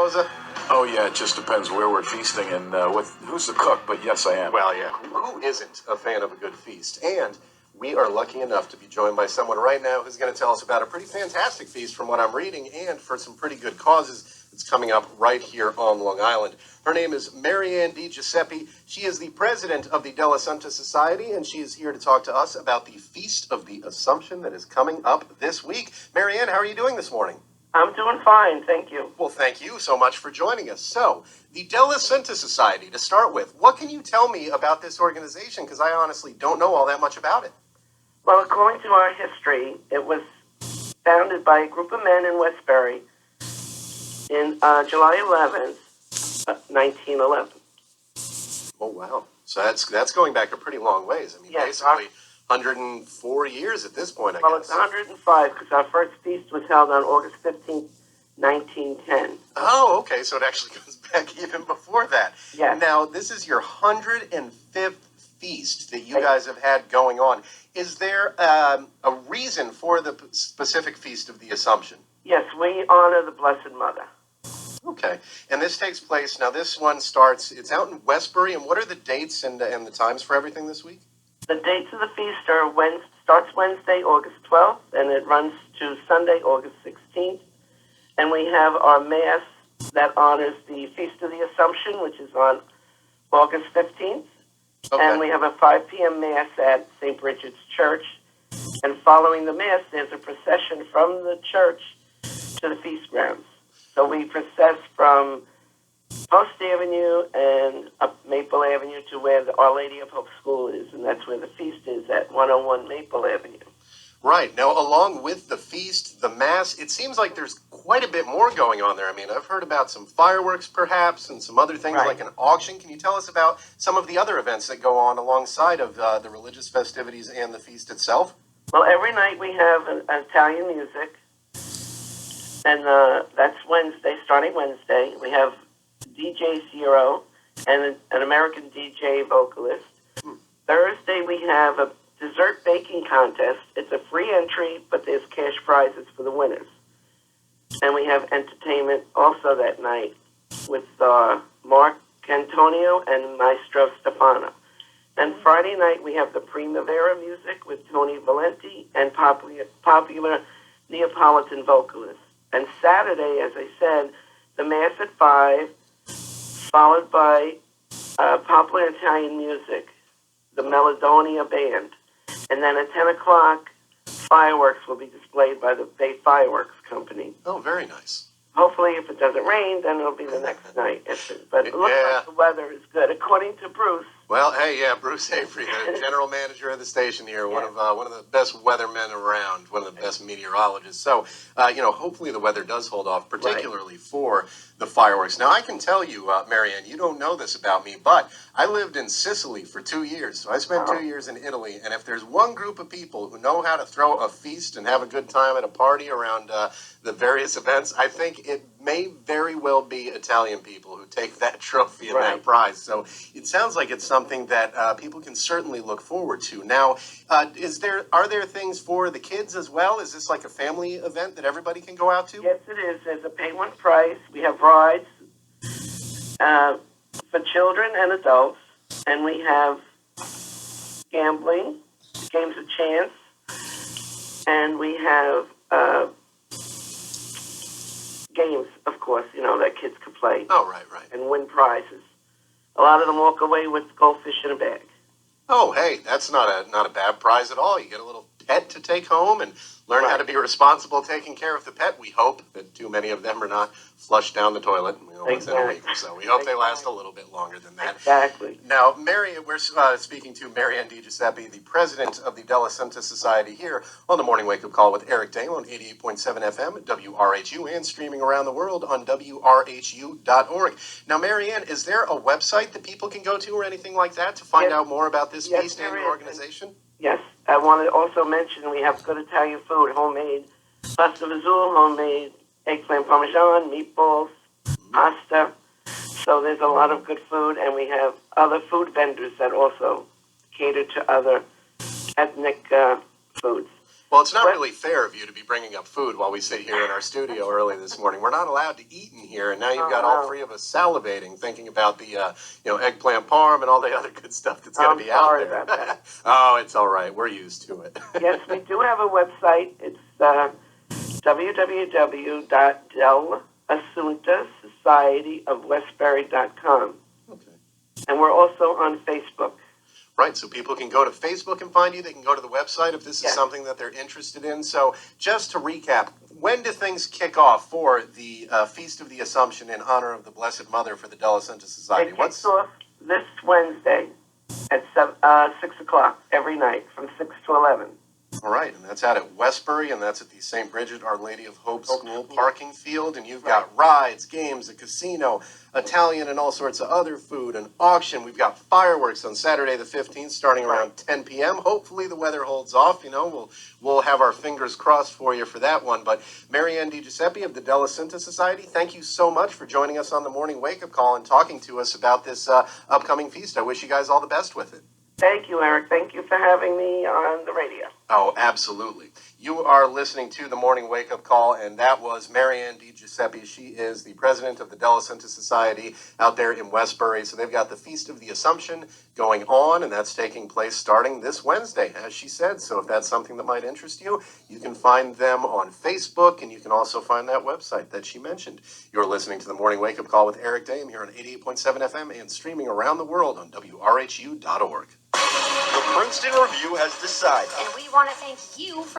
Rosa? Oh, yeah, it just depends where we're feasting and who's the cook, but yes, I am. Well, yeah, who isn't a fan of a good feast? And we are lucky enough to be joined by someone right now who's going to tell us about a pretty fantastic feast from what I'm reading and for some pretty good causes that's coming up right here on Long Island. Her name is Marianne DiGuiseppi. She is the president of the Dell'Assunta Society, and she is here to talk to us about the Feast of the Assumption that is coming up this week. Marianne, how are you doing this morning? I'm doing fine, thank you. Well, thank you so much for joining us. So, the Dell'Assunta Society, to start with, what can you tell me about this organization? Because I honestly don't know all that much about it. Well, according to our history, it was founded by a group of men in Westbury in July 11th, 1911. Oh, wow. So that's going back a pretty long ways. I mean, Yes, basically 104 years at this point, I Well, guess. it's 105 because our first feast was held on August 15th, 1910. Oh, okay. So it actually goes back even before that. Yes. Now, this is your 105th feast that you guys have had going on. Is there a reason for the specific Feast of the Assumption? Yes, we honor the Blessed Mother. Okay. And this takes place, now this one starts, it's out in Westbury, and what are the dates and the times for everything this week? The dates of the feast are starts Wednesday, August 12th, and it runs to Sunday, August 16th. And we have our Mass that honors the Feast of the Assumption, which is on August 15th. Okay. And we have a 5 p.m. Mass at St. Bridget's Church. And following the Mass, there's a procession from the church to the feast grounds. So we process from Post Avenue and up Maple Avenue to where the Our Lady of Hope School is, and that's where the feast is, at 101 Maple Avenue. Right. Now, along with the feast, the Mass, it seems like there's quite a bit more going on there. I mean, I've heard about some fireworks, perhaps, and some other things like an auction. Can you tell us about some of the other events that go on alongside of the religious festivities and the feast itself? Well, every night we have an Italian music, and that's Wednesday, starting Wednesday. We have DJ Zero and an American DJ vocalist. Thursday we have a dessert baking contest. It's a free entry, but there's cash prizes for the winners. And we have entertainment also that night with Mark Antonio and Maestro Stefano. And Friday night we have the Primavera music with Tony Valenti and popular Neapolitan vocalists. And Saturday, as I said, the Mass at 5, followed by popular Italian music, the Melodonia Band. And then at 10 o'clock, fireworks will be displayed by the Bay Fireworks Company. Oh, very nice. Hopefully, if it doesn't rain, then it'll be the next night. But it looks like the weather is good. According to Bruce. Well, hey, yeah, Bruce Avery, the general manager of the station here, one of the best weathermen around, one of the best meteorologists. So, hopefully the weather does hold off, particularly for the fireworks. Now, I can tell you, Marianne, you don't know this about me, but I lived in Sicily for 2 years. So I spent 2 years in Italy, and if there's one group of people who know how to throw a feast and have a good time at a party around the various events, I think it may very well be Italian people who take that trophy and that prize. So it sounds like it's something that people can certainly look forward to. Now, are there things for the kids as well? Is this like a family event that everybody can go out to? Yes, it is. There's a pay one price. We have rides for children and adults, and we have gambling, games of chance, and we have games, of course, that kids can play. Oh, right. And win prizes. A lot of them walk away with goldfish in a bag. Oh, hey, that's not a bad prize at all. You get a little pet to take home and learn how to be responsible taking care of the pet. We hope that too many of them are not flushed down the toilet once in a week or so. We hope they last a little bit longer than that. Exactly. Now, we're speaking to Marianne DiGuiseppi, the president of the Dell'Assunta Society, here on the Morning Wake Up Call with Eric Dale on 88.7 FM at WRHU and streaming around the world on WRHU.org. Now, Marianne, is there a website that people can go to or anything like that to find out more about this feast and your organization? Yes. I want to also mention we have good Italian food, homemade pasta vazzoule, homemade eggplant parmesan, meatballs, pasta. So there's a lot of good food, and we have other food vendors that also cater to other ethnic foods. Well, it's not really fair of you to be bringing up food while we sit here in our studio early this morning. We're not allowed to eat in here, and now you've got all three of us salivating, thinking about the eggplant parm and all the other good stuff that's going to be out sorry there. about that. Oh, it's all right. We're used to it. Yes, we do have a website. It's www.Dell'Assunta Okay. and we're also on Facebook. Right, so people can go to Facebook and find you. They can go to the website if this is Yes. something that they're interested in. So just to recap, when do things kick off for the Feast of the Assumption in honor of the Blessed Mother for the Dell'Assunta Society? It kicks off this Wednesday at 6 o'clock every night from 6 to 11. All right, and that's out at Westbury, and that's at the St. Bridget Our Lady of Hope School parking field. And you've got rides, games, a casino, Italian and all sorts of other food, an auction. We've got fireworks on Saturday the 15th starting around 10 p.m. Hopefully the weather holds off. We'll have our fingers crossed for you for that one. But Mary Ann DiGuiseppi of the Dell'Assunta Society, thank you so much for joining us on the morning wake-up call and talking to us about this upcoming feast. I wish you guys all the best with it. Thank you, Eric. Thank you for having me on the radio. Oh, absolutely. You are listening to the Morning Wake Up Call, and that was Mary Ann DiGiuseppe. She is the president of the Dell'Assunta Society out there in Westbury. So they've got the Feast of the Assumption going on, and that's taking place starting this Wednesday, as she said. So if that's something that might interest you, you can find them on Facebook, and you can also find that website that she mentioned. You're listening to the Morning Wake Up Call with Eric Dame here on 88.7 FM and streaming around the world on WRHU.org. The Princeton Review has decided. And we want to thank you for